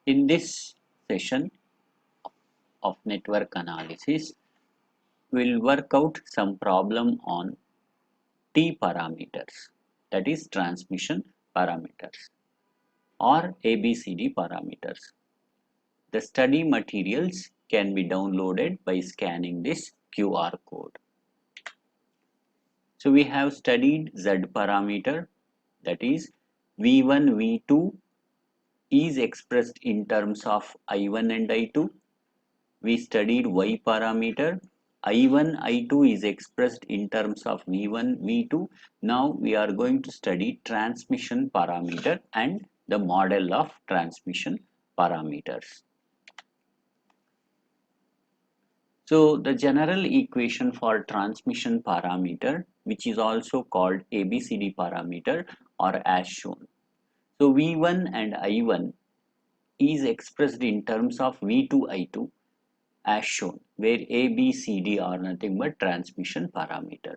In this session of network analysis, we'll work out some problem on T parameters, that is transmission parameters or ABCD parameters. The study materials can be downloaded by scanning this QR code. So we have studied Z parameter, that is V1, V2 is expressed in terms of I1 and I2. We studied Y parameter. I1, I2 is expressed in terms of V1, V2. Now we are going to study transmission parameter and the model of transmission parameters. So the general equation for transmission parameter, which is also called ABCD parameter, are as shown. So V1 and I1 is expressed in terms of V2, I2 as shown, where A, B, C, D are nothing but transmission parameter.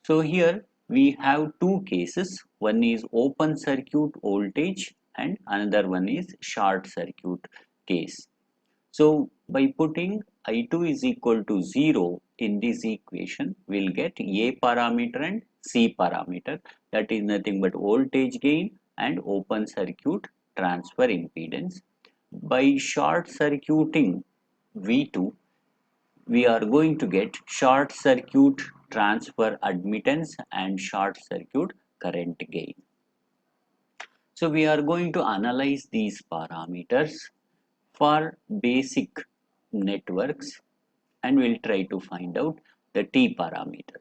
So here we have two cases. One is open circuit voltage and another one is short circuit case. So by putting I2 is equal to 0 in this equation, we'll get A parameter and C parameter, that is nothing but voltage gain and open circuit transfer impedance. By short circuiting V2, we are going to get short circuit transfer admittance and short circuit current gain. So we are going to analyze these parameters for basic networks and we'll try to find out the T parameter.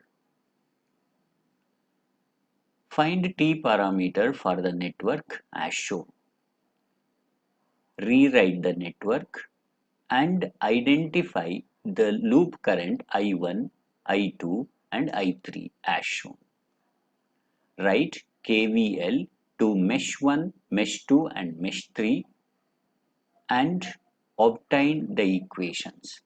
Find T parameter for the network as shown. Rewrite the network and identify the loop current I1, I2 and I3 as shown. Write KVL to mesh 1, mesh 2 and mesh 3 and obtain the equations.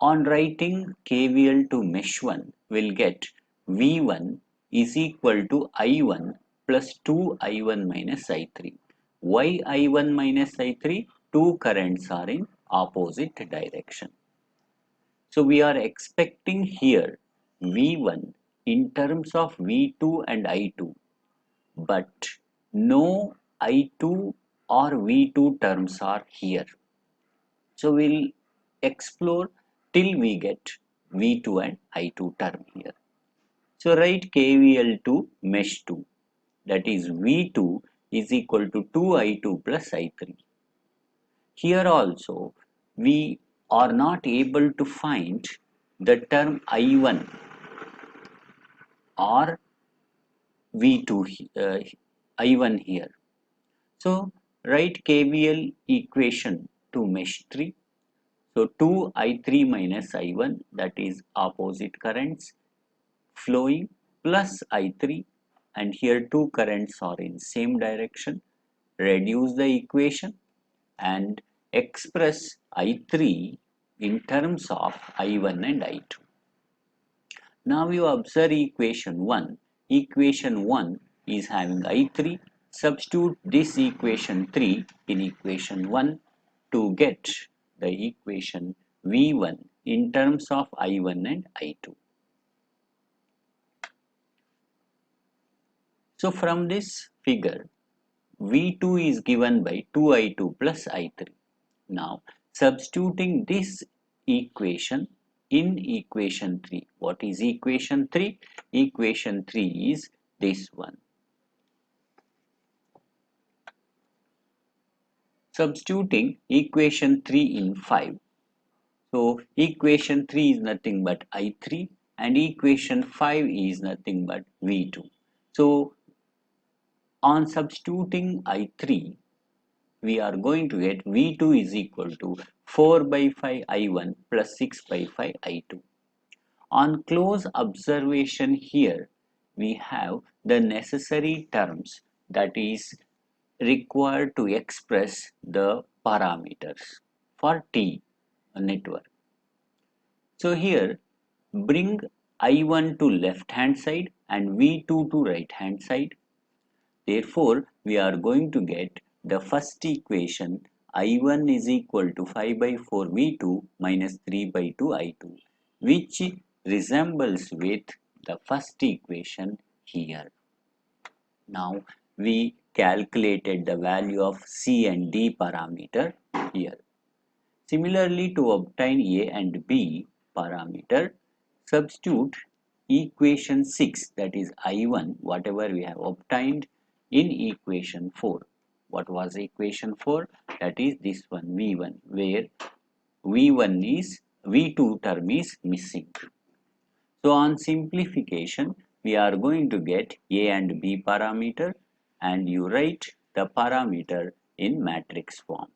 On writing KVL to mesh 1, we'll get V1 is equal to I1 plus 2I1 minus I3. Why I1 minus I3? Two currents are in opposite direction. So we are expecting here V1 in terms of V2 and I2, but no I2 or V2 terms are here. So we'll explore till we get V2 and I2 term here. So write KVL to mesh 2, that is V2 is equal to 2I2 plus I3. Here also we are not able to find the term I1 or V2 I1 here. So write KVL equation to mesh 3. So 2I3 minus I1, that is opposite currents flowing, plus I3, and here two currents are in same direction. Reduce the equation and express I3 in terms of I1 and I2. Now you observe equation 1. Equation 1 is having I3. Substitute this equation 3 in equation 1 to get the equation V1 in terms of I1 and I2. So from this figure, V2 is given by 2I2 plus I3. Now substituting this equation in equation 3. What is equation 3? Equation 3 is this one. Substituting equation 3 in 5. So equation 3 is nothing but I3 and equation 5 is nothing but V2. So on substituting I3, we are going to get V2 is equal to 4 by 5 I1 plus 6 by 5 I2. On close observation here, we have the necessary terms that is required to express the parameters for T network. So here bring I1 to left hand side and V2 to right hand side. Therefore, we are going to get the first equation I1 is equal to 5 by 4 V2 minus 3 by 2 I2, which resembles with the first equation here. Now we calculated the value of C and D parameter here. Similarly, to obtain A and B parameter, substitute equation 6, that is I1, whatever we have obtained, in equation 4. What was equation 4? That is this one V1, where V1 is V2 term is missing. So on simplification, we are going to get A and B parameter, and you write the parameter in matrix form.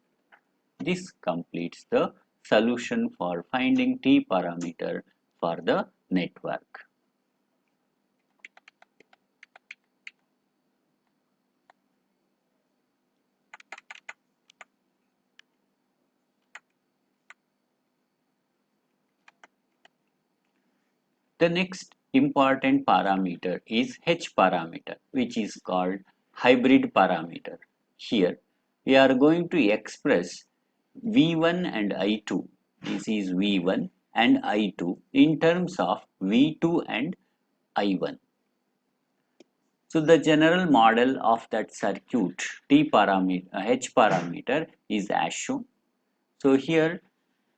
This completes the solution for finding T parameter for the network. The next important parameter is H parameter, which is called hybrid parameter. Here we are going to express V1 and I2. This is V1 and I2 in terms of V2 and I1. So the general model of that circuit T parameter, H parameter is as shown. So here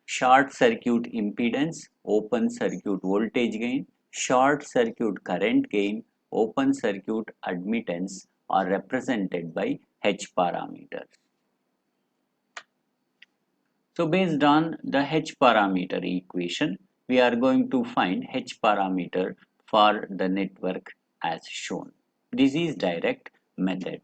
short circuit impedance, open circuit voltage gain, short circuit current gain, open circuit admittance are represented by H parameters. So based on the H parameter equation, we are going to find H parameter for the network as shown. This is direct method.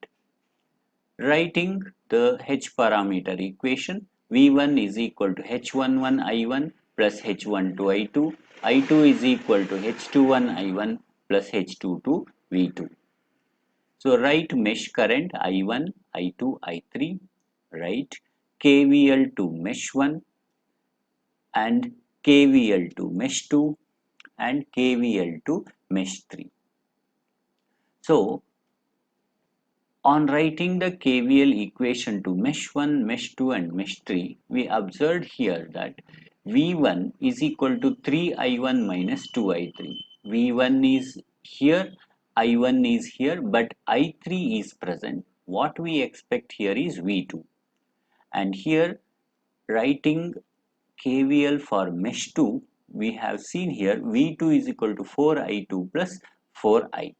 Writing the H parameter equation, V1 is equal to H11 I1 plus H12 I2, I2 is equal to H21 I1 plus H22 V2. So write mesh current I1, I2, I3, write KVL to mesh 1 and KVL to mesh 2 and KVL to mesh 3. So on writing the KVL equation to mesh 1, mesh 2 and mesh 3, we observed here that V1 is equal to 3I1 minus 2I3. V1 is here, I1 is here, but I3 is present. What we expect here is V2. And here writing KVL for mesh 2, we have seen here V2 is equal to 4I2 plus 4I3.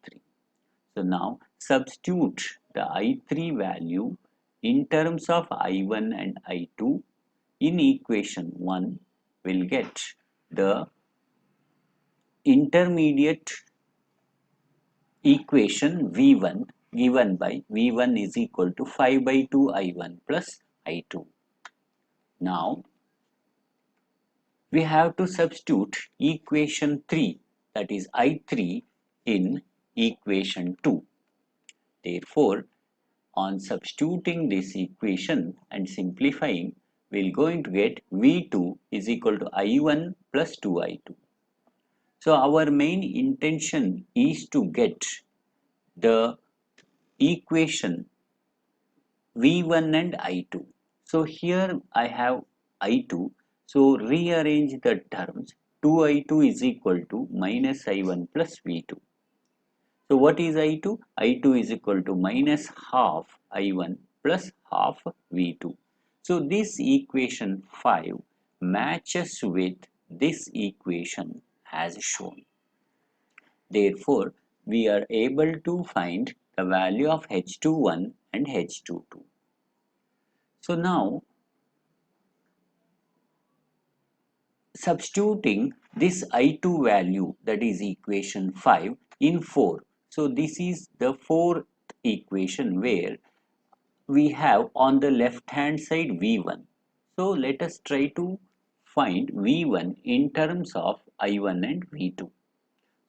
So now substitute the I3 value in terms of I1 and I2 in equation 1, will get the intermediate equation V1 given by V1 is equal to 5 by 2 I1 plus I2. Now we have to substitute equation 3, that is I3, in equation 2. Therefore, on substituting this equation and simplifying, we are going to get V2 is equal to I1 plus 2I2. So our main intention is to get the equation V1 and I2. So here I have I2. So rearrange the terms. 2I2 is equal to minus I1 plus V2. So what is I2? I2 is equal to minus half I1 plus half V2. So this equation 5 matches with this equation as shown. Therefore, we are able to find the value of H21 and H22. So now substituting this I2 value, that is equation 5, in 4. So this is the fourth equation where we have on the left hand side V1. So let us try to find V1 in terms of I1 and V2.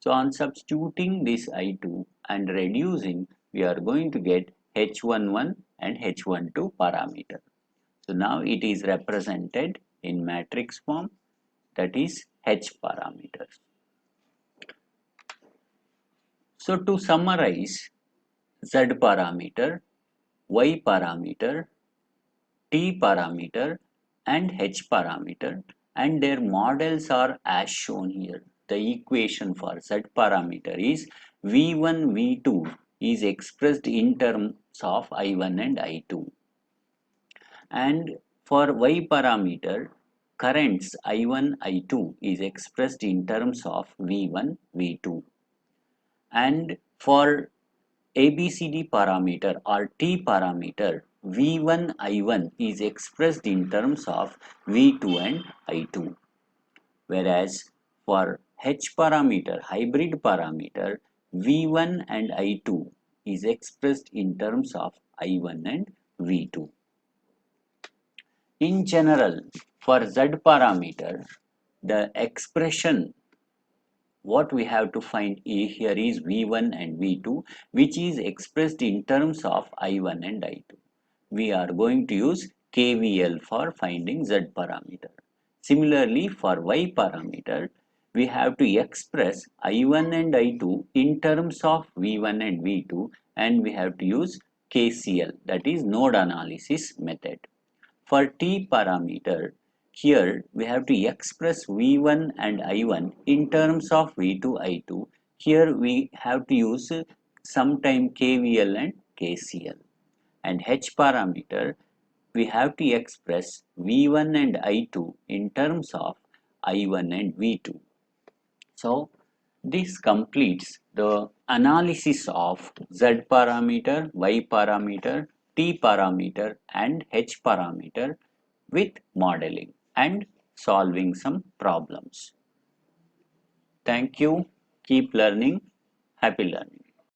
So on substituting this I2 and reducing, we are going to get H11 and H12 parameter. So now it is represented in matrix form, that is H parameters. So to summarize, Z parameter Y parameter, T parameter and H parameter, and their models are as shown here. The equation for Z parameter is V1 V2 is expressed in terms of I1 and I2, and for Y parameter currents I1 I2 is expressed in terms of V1 V2, and for ABCD parameter or T parameter, V1 I1 is expressed in terms of V2 and I2, whereas for H parameter, hybrid parameter, V1 and I2 is expressed in terms of I1 and V2. In general, for Z parameter, the expression what we have to find here is V1 and V2, which is expressed in terms of I1 and I2. We are going to use KVL for finding Z parameter. Similarly, for Y parameter, we have to express I1 and I2 in terms of V1 and V2, and we have to use KCL, that is node analysis method. For T parameter, here we have to express V1 and I1 in terms of V2, I2. Here we have to use sometime KVL and KCL. And H parameter, we have to express V1 and I2 in terms of I1 and V2. So this completes the analysis of Z parameter, Y parameter, T parameter and H parameter with modeling and solving some problems. Thank you. Keep learning. Happy learning.